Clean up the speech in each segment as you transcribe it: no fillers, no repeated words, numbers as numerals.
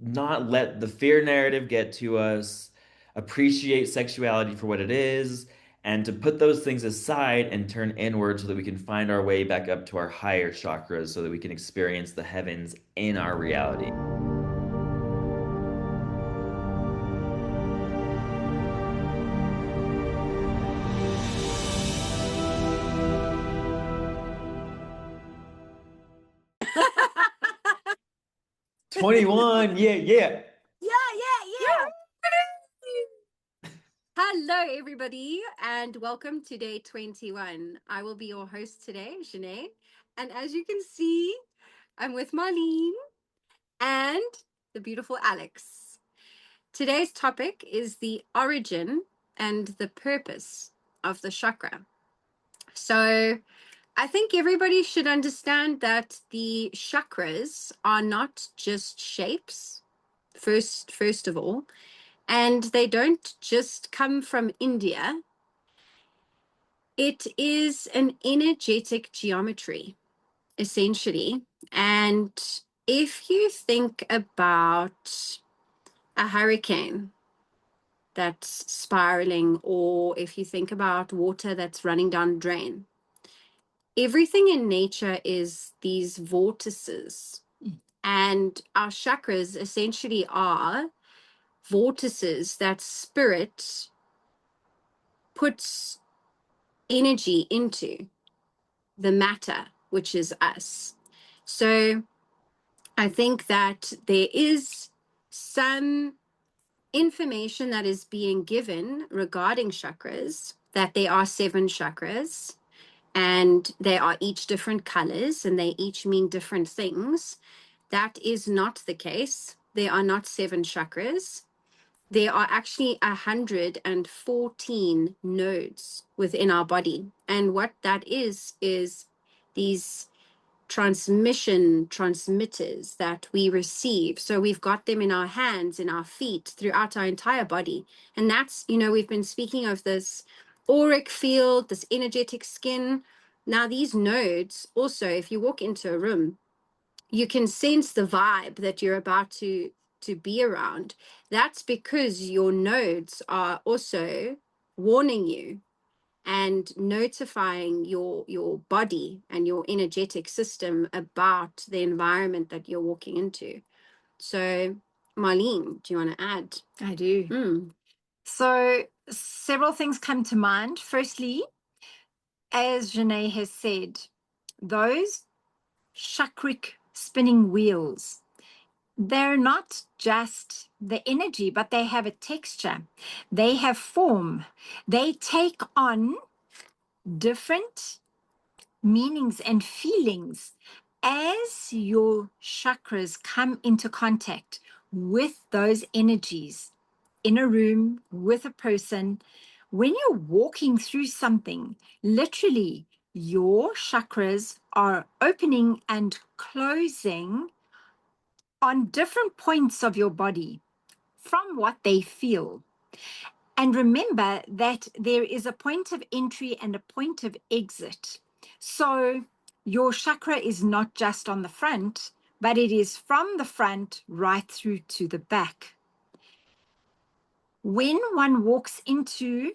not let the fear narrative get to us, appreciate sexuality for what it is, and to put those things aside and turn inward so that we can find our way back up to our higher chakras so that we can experience the heavens in our reality. 21, yeah, yeah. Yeah. Hello, everybody, and welcome to day 21. I will be your host today, Janae. And as you can see, I'm with Marlene and the beautiful Alex. Today's topic is the origin and the purpose of the chakra. So I think everybody should understand that the chakras are not just shapes, first of all. And they don't just come from India. It is an energetic geometry, essentially. And if you think about a hurricane that's spiraling, or if you think about water that's running down a drain, everything in nature is these vortices. And our chakras essentially are vortices that spirit puts energy into the matter, which is us. So I think that there is some information that is being given regarding chakras, that there are 7 chakras and they are each different colors and they each mean different things. That is not the case. There are not 7 chakras. There are actually 114 nodes within our body. And what that is these transmitters that we receive. So we've got them in our hands, in our feet, throughout our entire body. And that's, we've been speaking of this auric field, this energetic skin. Now, these nodes also, if you walk into a room, you can sense the vibe that you're about to be around. That's because your nodes are also warning you and notifying your body and your energetic system about the environment that you're walking into. So, Marlene, do you want to add? I do. So several things come to mind. Firstly, as Janae has said, those chakric spinning wheels, they're not just the energy, but they have a texture. They have form. They take on different meanings and feelings as your chakras come into contact with those energies in a room with a person. When you're walking through something, literally your chakras are opening and closing on different points of your body from what they feel. And remember that there is a point of entry and a point of exit. So your chakra is not just on the front, but it is from the front right through to the back. When one walks into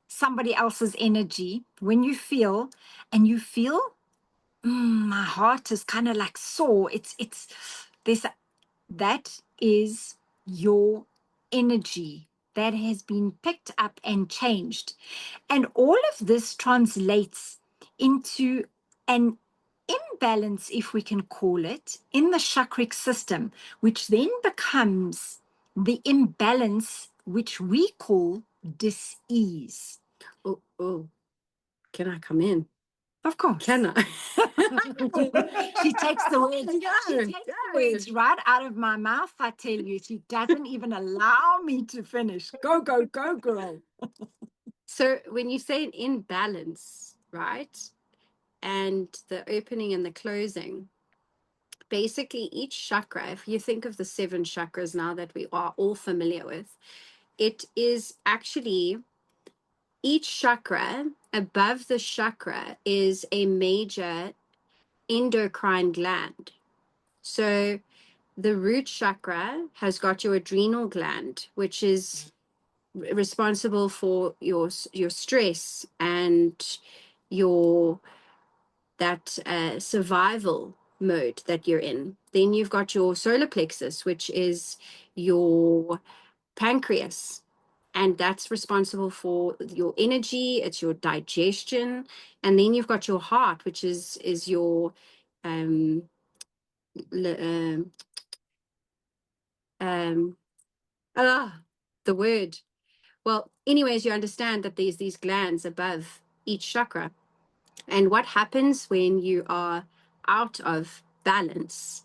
somebody else's energy, when you feel, my heart is kind of like sore. It's this, that is your energy that has been picked up and changed. And all of this translates into an imbalance, if we can call it, in the chakric system, which then becomes the imbalance which we call dis-ease. Oh, can I come in? Of course. Can I? She takes the words right out of my mouth, I tell you. She doesn't even allow me to finish. Go, girl. So when you say an imbalance, right? And the opening and the closing, basically each chakra, if you think of the 7 chakras now that we are all familiar with, it is actually each chakra, above the chakra is a major endocrine gland. So the root chakra has got your adrenal gland, which is responsible for your stress and your that survival mode that you're in. Then you've got your solar plexus, which is your pancreas, and that's responsible for your energy, it's your digestion. And then you've got your heart, which is your um um um the word. Well, anyways, you understand that there's these glands above each chakra. And what happens when you are out of balance?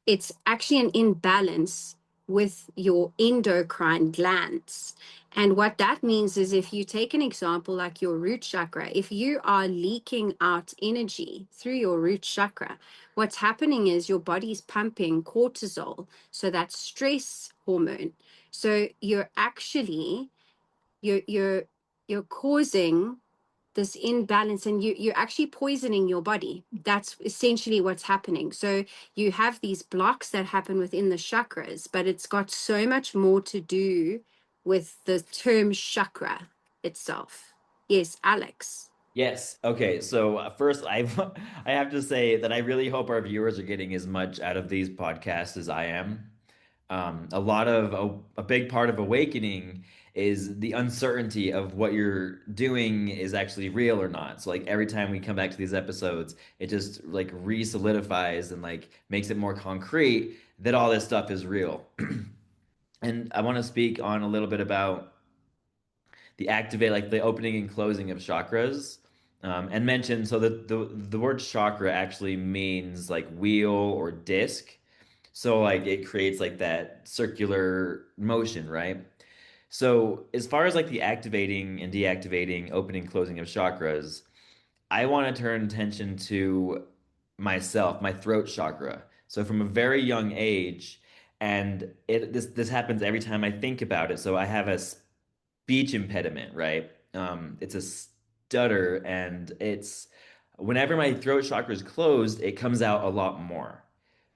It's actually an imbalance with your endocrine glands. And what that means is, if you take an example like your root chakra, if you are leaking out energy through your root chakra, what's happening is your body's pumping cortisol, so that's stress hormone. So you're actually you're causing this imbalance, and you're actually poisoning your body. That's essentially what's happening. So you have these blocks that happen within the chakras, but it's got so much more to do with the term chakra itself. Yes, Alex. Yes. Okay. So first, I have to say that I really hope our viewers are getting as much out of these podcasts as I am. A lot of a big part of awakening is the uncertainty of what you're doing is actually real or not. So like every time we come back to these episodes, it just like re-solidifies and like makes it more concrete that all this stuff is real. And I want to speak on a little bit about the activate, like the opening and closing of chakras, and mention so that the word chakra actually means like wheel or disc. So like it creates like that circular motion, right? So as far as like the activating and deactivating, opening, closing of chakras, I want to turn attention to myself, my throat chakra. So from a very young age, and this happens every time I think about it. So I have a speech impediment, right? It's a stutter, and it's whenever my throat chakra is closed, it comes out a lot more.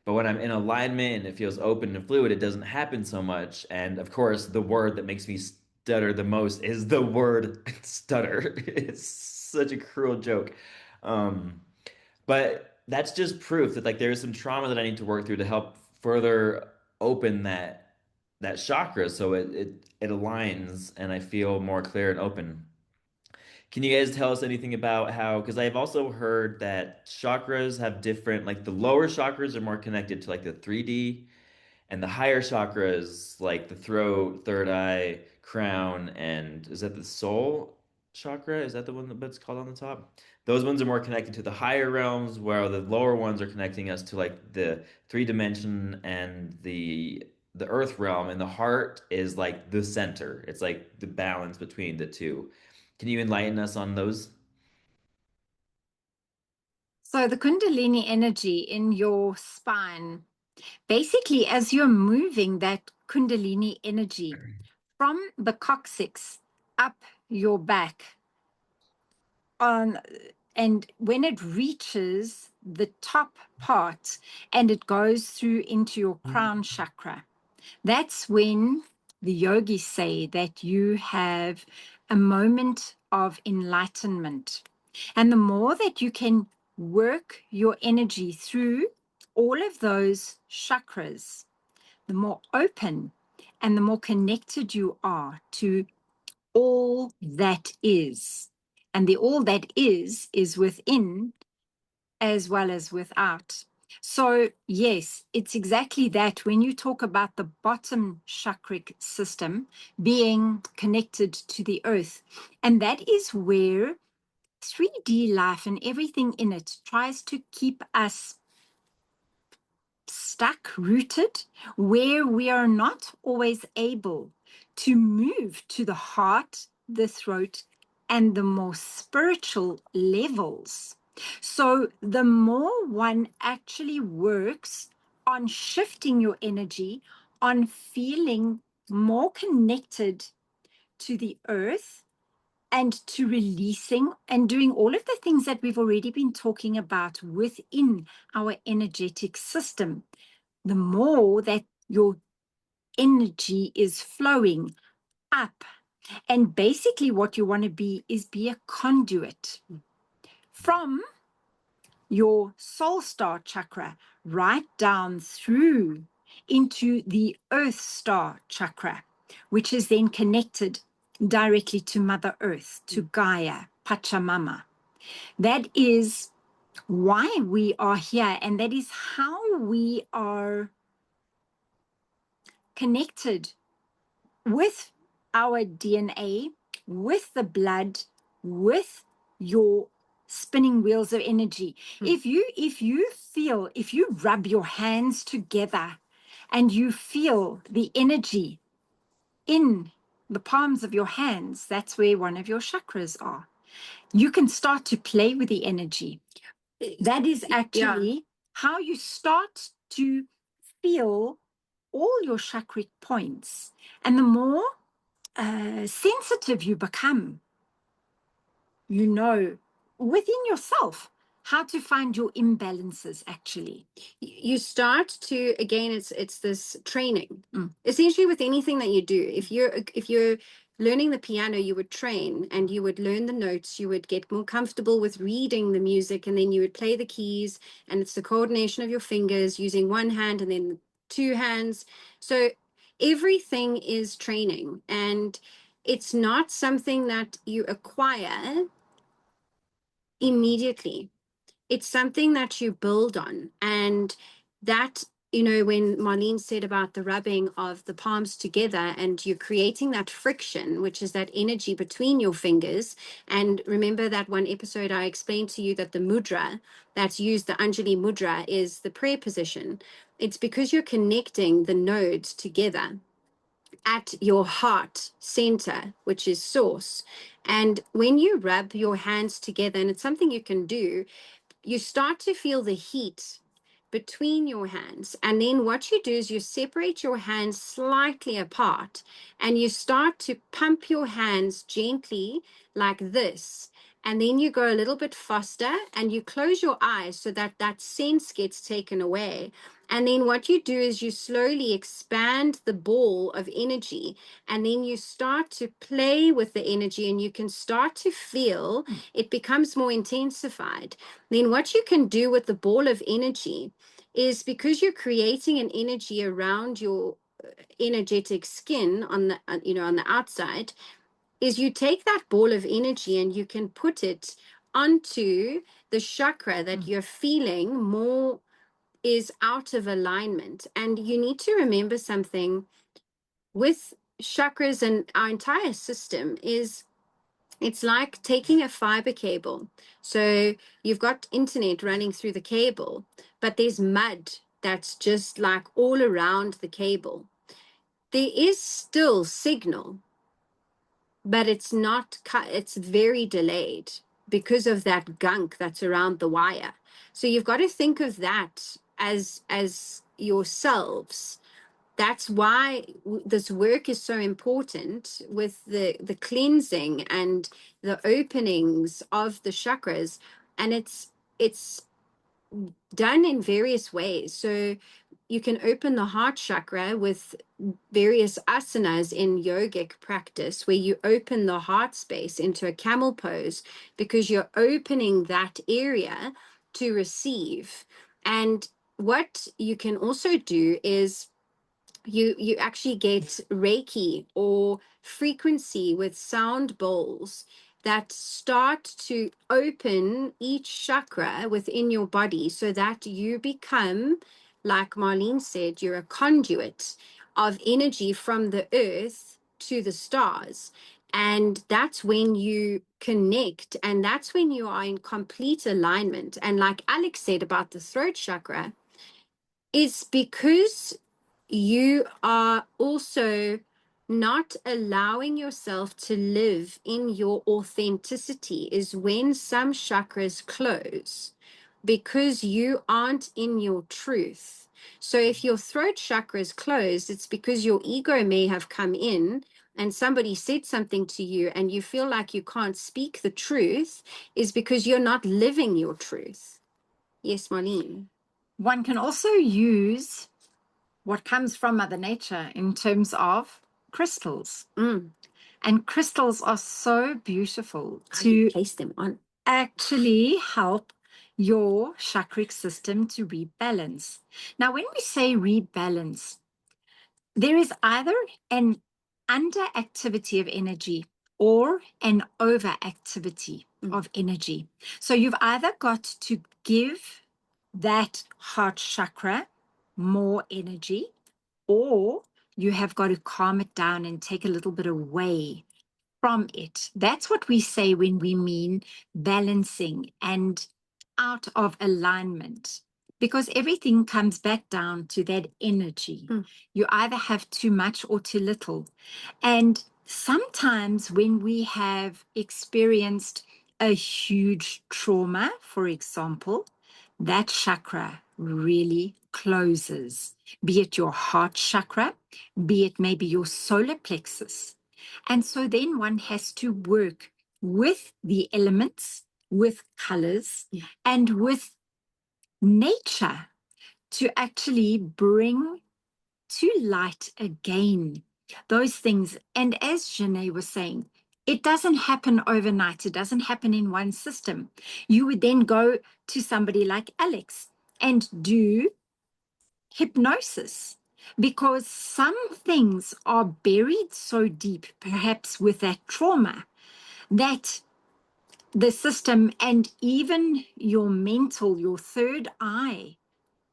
But when I'm in alignment and it feels open and fluid, it doesn't happen so much. And of course, the word that makes me stutter the most is the word stutter. It's such a cruel joke. Um, but that's just proof that like there's some trauma that I need to work through to help further open that chakra so it aligns and I feel more clear and open. Can you guys tell us anything about how, because I've also heard that chakras have different, like the lower chakras are more connected to like the 3D, and the higher chakras, like the throat, third eye, crown, and is that the soul chakra? Is that the one that's called on the top? Those ones are more connected to the higher realms, while the lower ones are connecting us to like the three dimension and the earth realm, and the heart is like the center. It's like the balance between the two. Can you enlighten us on those? So the Kundalini energy in your spine, basically, as you're moving that Kundalini energy from the coccyx up your back on, and when it reaches the top part and it goes through into your crown chakra, that's when the yogis say that you have a moment of enlightenment. And the more that you can work your energy through all of those chakras, the more open and the more connected you are to all that is. And the all that is within as well as without. So, yes, it's exactly that. When you talk about the bottom chakric system being connected to the earth, and that is where 3D life and everything in it tries to keep us stuck, rooted, where we are not always able to move to the heart, the throat, and the more spiritual levels. So, the more one actually works on shifting your energy, on feeling more connected to the earth and to releasing and doing all of the things that we've already been talking about within our energetic system, the more that your energy is flowing up. And basically what you want to be is be a conduit from your soul star chakra right down through into the earth star chakra, which is then connected directly to Mother Earth, to Gaia, Pachamama. That is why we are here, and that is how we are connected with our DNA, with the blood, with your spinning wheels of energy. If you rub your hands together and you feel the energy in the palms of your hands, that's where one of your chakras are. You can start to play with the energy. That is actually how you start to feel all your chakric points. And the more sensitive you become, you know within yourself how to find your imbalances. Actually, you start to, again, it's this training. Essentially, with anything that you do, if you're learning the piano, you would train and you would learn the notes, you would get more comfortable with reading the music, and then you would play the keys, and it's the coordination of your fingers using one hand and then two hands. So everything is training, and it's not something that you acquire immediately. It's something that you build on. And that, when Marlene said about the rubbing of the palms together, and you're creating that friction, which is that energy between your fingers. And remember that one episode I explained to you that the mudra that's used, the Anjali mudra, is the prayer position. It's because you're connecting the nodes together at your heart center, which is source. And when you rub your hands together, and it's something you can do, you start to feel the heat between your hands. And then what you do is you separate your hands slightly apart, and you start to pump your hands gently like this. And then you go a little bit faster, and you close your eyes so that that sense gets taken away. And then what you do is you slowly expand the ball of energy, and then you start to play with the energy, and you can start to feel it becomes more intensified. Then what you can do with the ball of energy is, because you're creating an energy around your energetic skin on the on the outside, is you take that ball of energy and you can put it onto the chakra that you're feeling more is out of alignment. And you need to remember something with chakras and our entire system is, it's like taking a fiber cable. So you've got internet running through the cable, but there's mud that's just like all around the cable. There is still signal, but it's not, it's very delayed because of that gunk that's around the wire. So you've got to think of that as yourselves. That's why this work is so important with the cleansing and the openings of the chakras. And it's done in various ways. So you can open the heart chakra with various asanas in yogic practice, where you open the heart space into a camel pose, because you're opening that area to receive. And what you can also do is you actually get Reiki or frequency with sound bowls that start to open each chakra within your body, so that you become, like Marlene said, you're a conduit of energy from the earth to the stars. And that's when you connect, and that's when you are in complete alignment. And like Alex said about the throat chakra, it's because you are also not allowing yourself to live in your authenticity, is when some chakras close, because you aren't in your truth. So if your throat chakra is closed, it's because your ego may have come in and somebody said something to you and you feel like you can't speak the truth, is because you're not living your truth. Yes, Marlene. one can also use what comes from Mother Nature in terms of crystals. Mm. And crystals are so beautiful How do you to place them on? actually help your chakric system to rebalance. Now, when we say rebalance, there is either an underactivity of energy or an overactivity of energy. So you've either got to give that heart chakra more energy, or you have got to calm it down and take a little bit away from it. That's what we say when we mean balancing and out of alignment, because everything comes back down to that energy. You either have too much or too little. And sometimes when we have experienced a huge trauma, for example, that chakra really closes, be it your heart chakra, be it maybe your solar plexus. And so then one has to work with the elements, with colors, and with nature to actually bring to light again those things. And as Janae was saying, it doesn't happen overnight. It doesn't happen in one system. You would then go to somebody like Alex and do hypnosis, because some things are buried so deep, perhaps with that trauma, that the system and even your mental, your third eye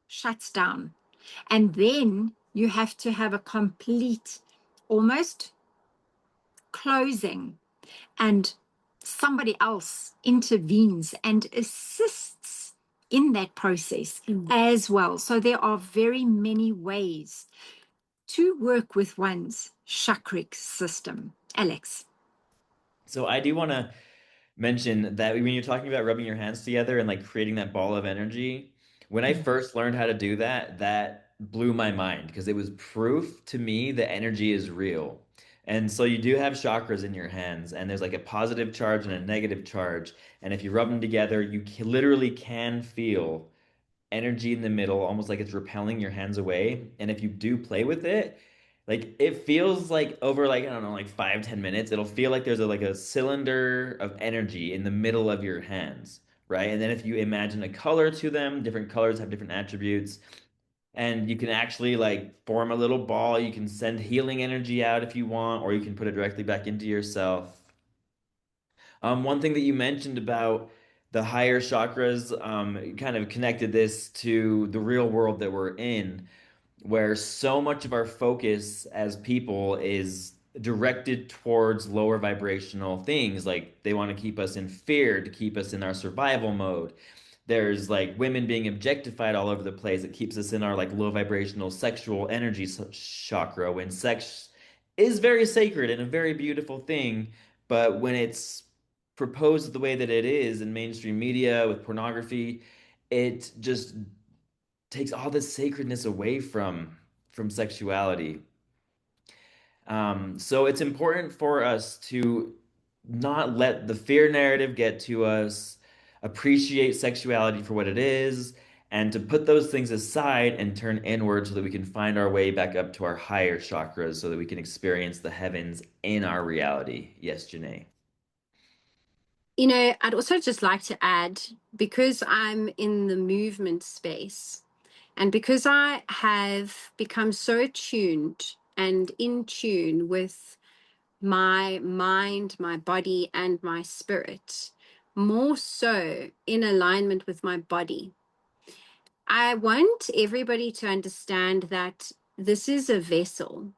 shuts down. And then you have to have a complete, almost closing, and somebody else intervenes and assists in that process as well. So there are very many ways to work with one's chakric system. Alex. So I do want to mention that when you're talking about rubbing your hands together and like creating that ball of energy, when I first learned how to do that, that blew my mind because it was proof to me that energy is real. And so you do have chakras in your hands, and there's like a positive charge and a negative charge. And if you rub them together, you literally can feel energy in the middle, almost like it's repelling your hands away. And if you do play with it, like it feels like over like I don't know, like 5, 10 minutes, it'll feel like there's like a cylinder of energy in the middle of your hands, right? And then if you imagine a color to them, different colors have different attributes. And you can actually like form a little ball. You can send healing energy out if you want, or you can put it directly back into yourself. One thing that you mentioned about the higher chakras, kind of connected this to the real world that we're in, where so much of our focus as people is directed towards lower vibrational things. Like they want to keep us in fear, to keep us in our survival mode. There's like women being objectified all over the place. It keeps us in our like low vibrational sexual energy chakra, when sex is very sacred and a very beautiful thing. But when it's proposed the way that it is in mainstream media with pornography, it just takes all this sacredness away from sexuality. So it's important for us to not let the fear narrative get to us, appreciate sexuality for what it is, and to put those things aside and turn inward so that we can find our way back up to our higher chakras so that we can experience the heavens in our reality. Yes, Janae. You know, I'd also just like to add, because I'm in the movement space and because I have become so attuned and in tune with my mind, my body, and my spirit, more so in alignment with my body, I want everybody to understand that this is a vessel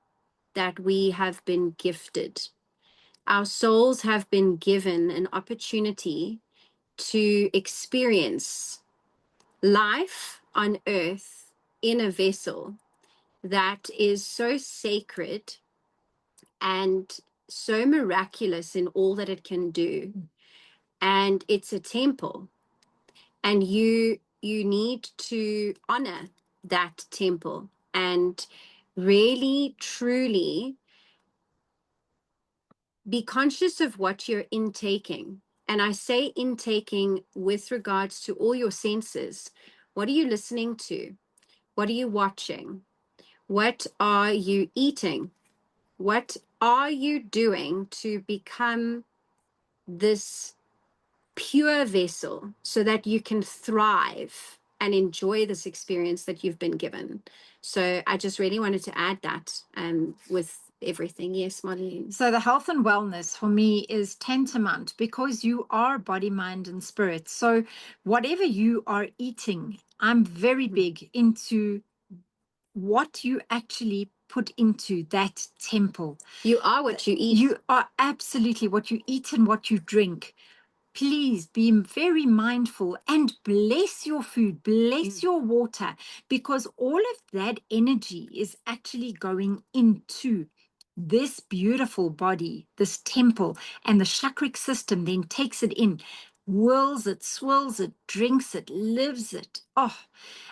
that we have been gifted. Our souls have been given an opportunity to experience life on earth in a vessel that is so sacred and so miraculous in all that it can do. And it's a temple, and you need to honor that temple and really truly be conscious of what you're intaking. And I say intaking with regards to all your senses. What are you listening to? What are you watching? What are you eating? What are you doing to become this pure vessel so that you can thrive and enjoy this experience that you've been given? So I just really wanted to add that with everything. Yes, Marlene. So the health and wellness for me is tantamount because you are body, mind, and spirit. So whatever you are eating, I'm very big into what you actually put into that temple. You are what you eat. You are absolutely what you eat and what you drink. Please be very mindful and bless your food, bless your water, because all of that energy is actually going into this beautiful body, this temple, and the chakric system then takes it in, whirls it, swirls it, drinks it, lives it. Oh,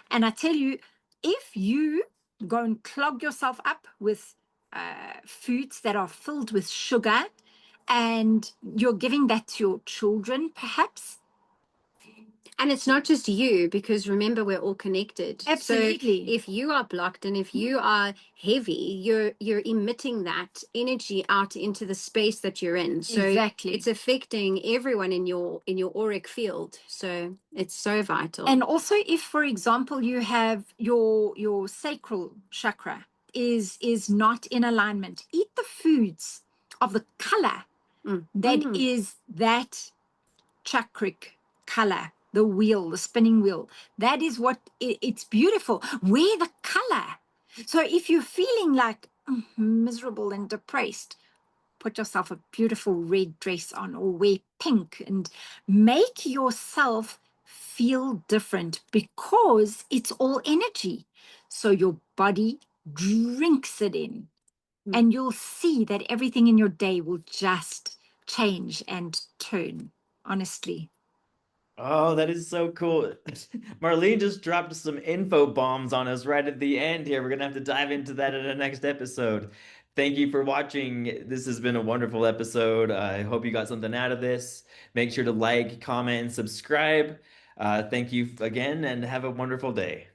and I tell you, if you go and clog yourself up with foods that are filled with sugar, and you're giving that to your children, perhaps. And it's not just you, because remember, we're all connected. Absolutely. So if you are blocked and if you are heavy, you're emitting that energy out into the space that you're in. So exactly, it's affecting everyone in your auric field. So it's so vital. And also, if, for example, you have your sacral chakra is not in alignment, eat the foods of the color that is that chakric color, the wheel, the spinning wheel. That is what it's beautiful. Wear the color. So if you're feeling like miserable and depressed, put yourself a beautiful red dress on or wear pink and make yourself feel different because it's all energy. So your body drinks it in and you'll see that everything in your day will just change and turn, honestly. Oh, that is so cool. Marlene just dropped some info bombs on us right at the end here. We're gonna have to dive into that in the next episode. Thank you for watching. This has been a wonderful episode. I hope you got something out of this. Make sure to like, comment, and subscribe. Thank you again, and have a wonderful day.